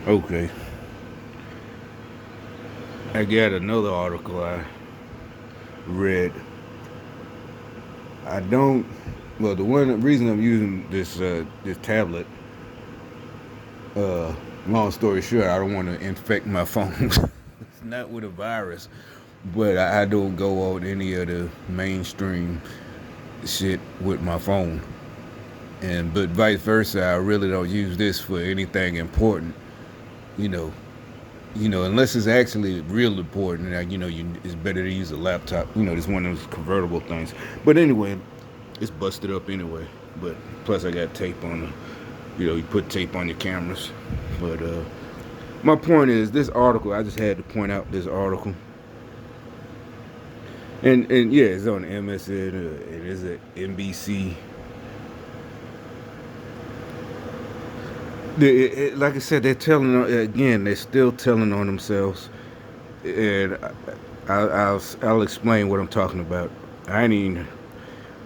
Okay. I got another article I read. I don't. Well, the one reason I'm using this tablet. Uh, Long story short, I don't want to infect my phone. It's not with a virus, but I don't go on any of the mainstream shit with my phone. And but vice versa, I really don't use this for anything important. You know, unless it's actually real important. It's better to use a laptop. This one of those convertible things. But anyway, it's busted up anyway. But plus, I got tape on the. You put tape on your cameras. But my point is, this article. I just had to point out this article. And yeah, it's on MSN. It is at NBC. Like I said, they're telling again. They're still telling on themselves, and I'll explain what I'm talking about. I ain't even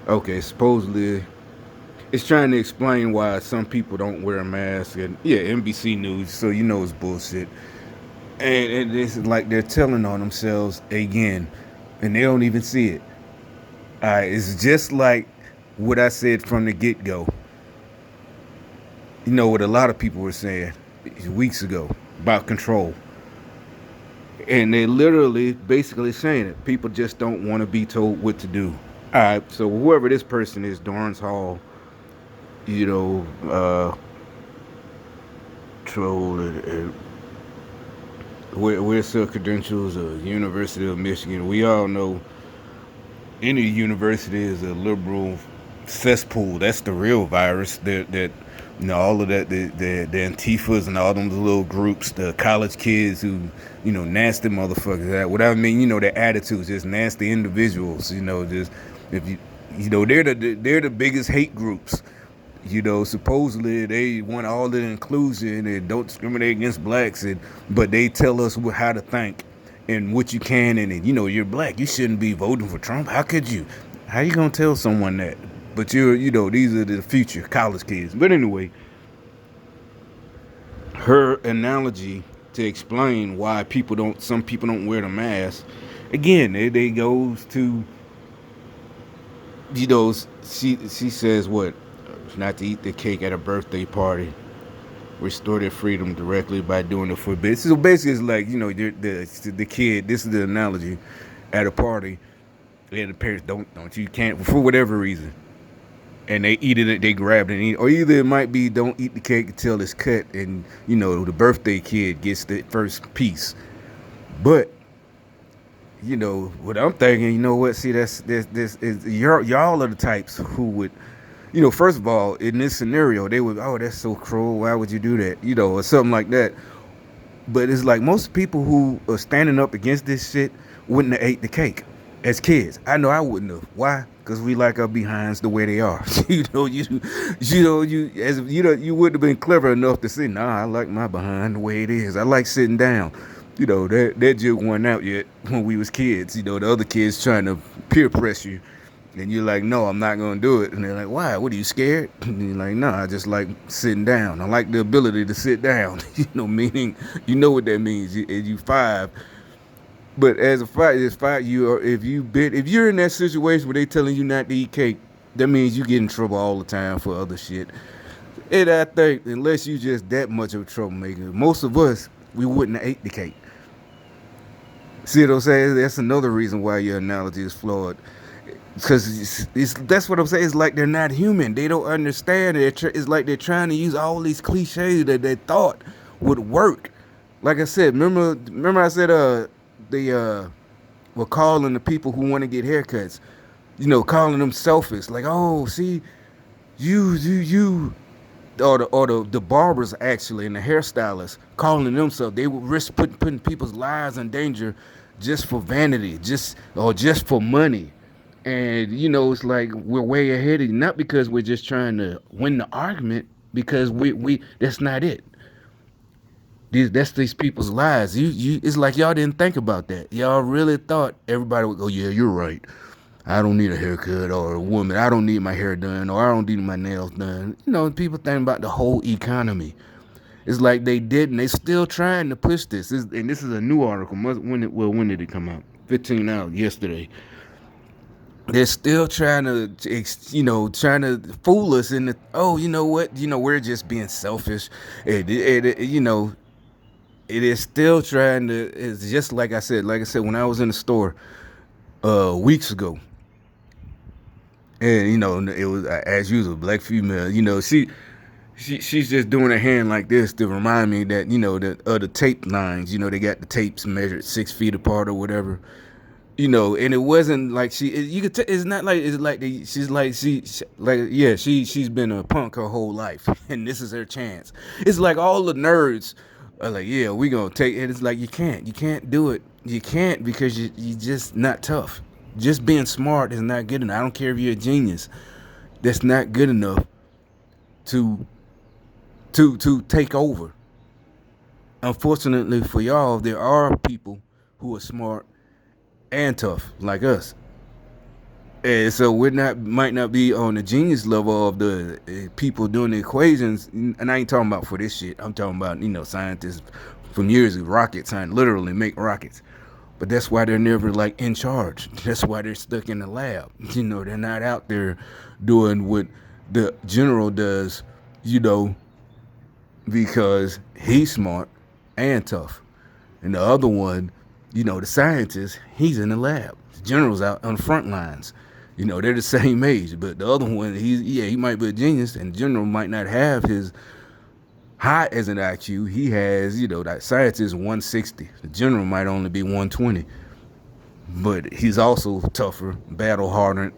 okay. Supposedly, it's trying to explain why some people don't wear a mask, and yeah, NBC News, so it's bullshit. And it's like they're telling on themselves again, and they don't even see it. It's just like what I said from the get go. What a lot of people were saying weeks ago about control. And they literally basically saying it. People just don't want to be told what to do. All right, so whoever this person is, Dorrance Hall, you know, uh, troll, where's her credentials? University of Michigan. We all know any university is a liberal cesspool. That's the real virus. That all of that the Antifas and all them little groups, the college kids who nasty motherfuckers. That what I mean, their attitudes, just nasty individuals. Just if they're the biggest hate groups. Supposedly they want all the inclusion and don't discriminate against blacks, but they tell us how to think and what you can, and you're black, you shouldn't be voting for Trump. How could you? How you gonna tell someone that? But these are the future college kids. But anyway, her analogy to explain why some people don't wear the mask. Again, they goes to she says what not to eat the cake at a birthday party, restore their freedom directly by doing the forbidden. So basically, it's like the kid. This is the analogy at a party, and the parents don't you can't for whatever reason, and they eat it. They grab it and eat, or either it might be don't eat the cake until it's cut, and the birthday kid gets the first piece. But what I'm thinking. You know what? See, this is y'all are the types who would first of all, in this scenario, they would, oh, that's so cruel. Why would you do that? Or something like that. But it's like most people who are standing up against this shit wouldn't have ate the cake as kids. I know I wouldn't have. Why? Because we like our behinds the way they are. You wouldn't have been clever enough to say, nah, I like my behind the way it is. I like sitting down. That joke wasn't out yet when we was kids. The other kids trying to peer press you. And you're like, no, I'm not going to do it. And they're like, why? What, are you scared? And you're like, no, I just like sitting down. I like the ability to sit down. Meaning, what that means. You 5. But as 5, if you're in that situation where they telling you not to eat cake, that means you get in trouble all the time for other shit. And I think, unless you just that much of a troublemaker, most of us, we wouldn't have ate the cake. See what I'm saying? That's another reason why your analogy is flawed. Because that's what I'm saying. It's like they're not human. They don't understand it. It's like they're trying to use all these cliches that they thought would work. Like I said, remember I said they were calling the people who want to get haircuts, calling them selfish. Like, oh, see, you, or the barbers actually and the hairstylists calling themselves. They would risk putting people's lives in danger just for vanity, just for money. And it's like we're way ahead of you, not because we're just trying to win the argument, because we that's not it. That's these people's lives. It's like y'all didn't think about that. Y'all really thought everybody would go, yeah, you're right. I don't need a haircut, or a woman. I don't need my hair done, or I don't need my nails done. People think about the whole economy. It's like they didn't. They still trying to push this. And this is a new article. When did it come out? 15 hours yesterday. They're still trying to, trying to fool us in the. Oh, you know what? We're just being selfish. It is still trying to. It's just like I said. Like I said, when I was in the store, weeks ago, and it was as usual, black female. She's just doing her hand like this to remind me that the tape lines. They got the tapes measured 6 feet apart or whatever. And it wasn't like you could it's not like it's like she's like she's been a punk her whole life, and this is her chance. It's like all the nerds are like, yeah, we gonna take it. It's like you can't do it. You can't because you just not tough. Just being smart is not good enough. I don't care if you're a genius. That's not good enough to take over. Unfortunately for y'all, there are people who are smart and tough like us, and so might not be on the genius level of the people doing the equations. And I ain't talking about for this shit. I'm talking about scientists from years ago, rocket science, literally make rockets. But that's why they're never like in charge. That's why they're stuck in the lab. They're not out there doing what the general does. Because he's smart and tough, and the other one, the scientist, he's in the lab. The general's out on the front lines. They're the same age, but the other one, he might be a genius, and the general might not have his high as an IQ. He has, that scientist 160. The general might only be 120, but he's also tougher, battle hardened.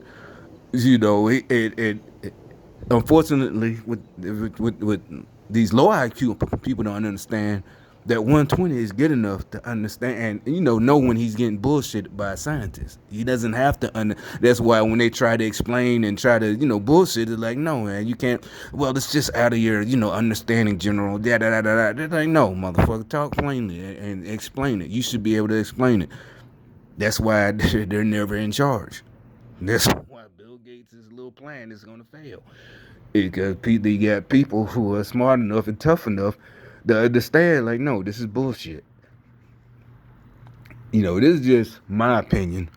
Unfortunately, with these low IQ people don't understand that 120 is good enough to understand and know when he's getting bullshitted by a scientist. He doesn't have to that's why when they try to explain and try to bullshit, it's like, no man, you can't. Well, it's just out of your understanding, general. They're like, no, motherfucker, talk plainly and explain it. You should be able to explain it. That's why they're never in charge. That's why Bill Gates' little plan is going to fail. Because you got people who are smart enough and tough enough to understand, like, no, this is bullshit. This is just my opinion.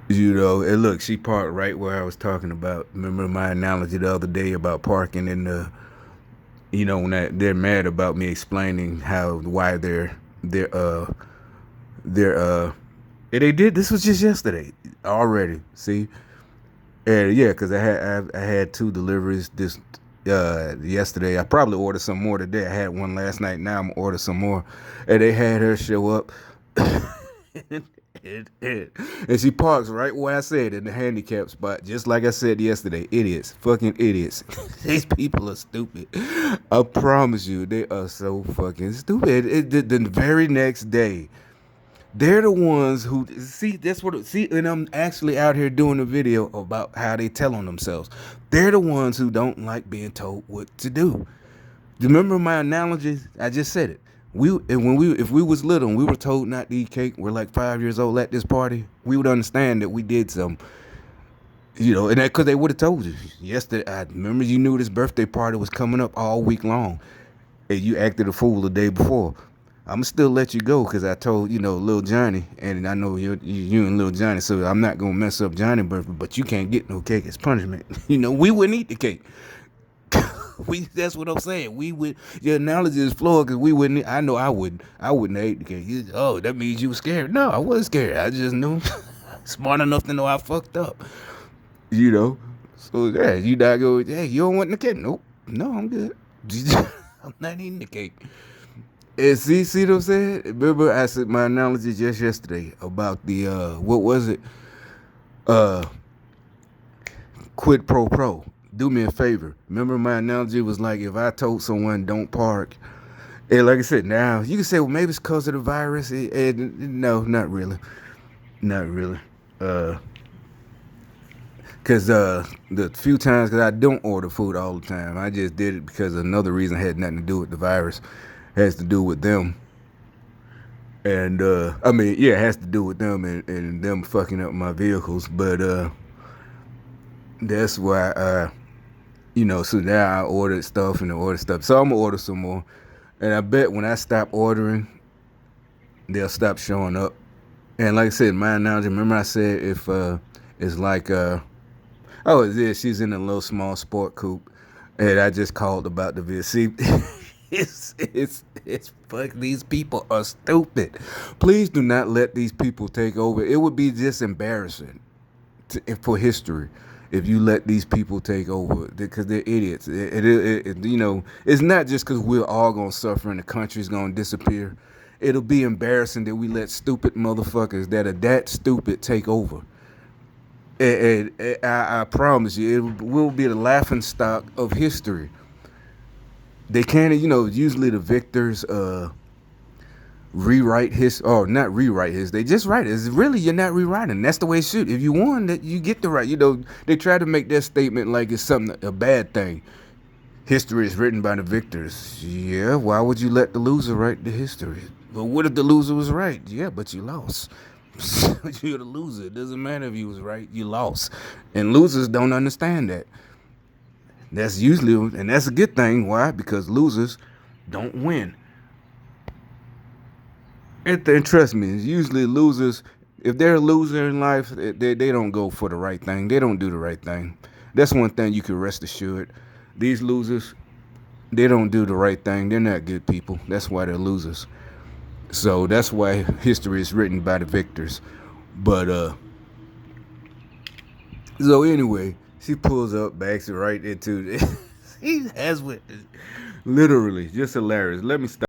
And look, she parked right where I was talking about. Remember my analogy the other day about parking in the, when they're mad about me explaining why they're and they did. This was just yesterday already. See, and yeah, because I had 2 deliveries this yesterday. I probably ordered some more today. I had one last night. Now I'm gonna order some more, and they had her show up. And she parks right where I said, in the handicap spot, just like I said yesterday. Idiots, fucking idiots. These people are stupid. I promise you, they are so fucking stupid. The very next day, they're the ones who see. And I'm actually out here doing a video about how they tell on themselves. They're the ones who don't like being told what to do. Remember my analogy? I just said it. If we was little and we were told not to eat cake, we're like 5 years old at this party, we would understand that we did something. And that because they would have told you. Yesterday, I remember you knew this birthday party was coming up all week long, and you acted a fool the day before. I'm still let you go because I told Lil Johnny, and I know you and Lil Johnny, so I'm not gonna mess up Johnny's birthday. But you can't get no cake as punishment. We wouldn't eat the cake. That's what I'm saying. We would. Your analogy is flawed because we wouldn't. I know I wouldn't. I wouldn't have ate the cake. Oh, that means you were scared. No, I wasn't scared. I just knew, smart enough to know I fucked up. So yeah, you not go. Hey, you don't want the cake? Nope. No, I'm good. I'm not eating the cake. And see what I'm saying? Remember, I said my analogy just yesterday about the what was it? Quid pro quo. Do me a favor. Remember my analogy was like if I told someone don't park, and like I said, now you can say, well, maybe it's because of the virus. No, not really. Because the few times, because I don't order food all the time, I just did it because another reason had nothing to do with the virus. It has to do with them. And it has to do with them and them fucking up my vehicles. But that's why So now I ordered stuff and I ordered stuff. So I'm gonna order some more. And I bet when I stop ordering, they'll stop showing up. And like I said, my analogy, remember I said if it's like oh, yeah, she's in a little small sport coupe. And I just called about the video. See, it's fuck. These people are stupid. Please do not let these people take over. It would be just embarrassing for history if you let these people take over because they're idiots. It's not just because we're all gonna suffer and the country's gonna disappear. It'll be embarrassing that we let stupid motherfuckers that are that stupid take over. And I promise you, it will be the laughing stock of history. They can't, usually the victors rewrite his, or not rewrite his, they just write it. It's really, you're not rewriting. That's the way it should. If you won, that you get the right. They try to make that statement like it's something, a bad thing. History is written by the victors. Yeah, why would you let the loser write the history? But what if the loser was right? Yeah, but you lost. You're the loser. It doesn't matter if you was right, you lost. And losers don't understand that. That's usually, and that's a good thing. Why? Because losers don't win. And trust me, usually losers, if they're a loser in life, they don't go for the right thing. They don't do the right thing. That's one thing you can rest assured. These losers, they don't do the right thing. They're not good people. That's why they're losers. So that's why history is written by the victors. But so anyway, she pulls up, backs it right into. He has with literally just hilarious. Let me stop.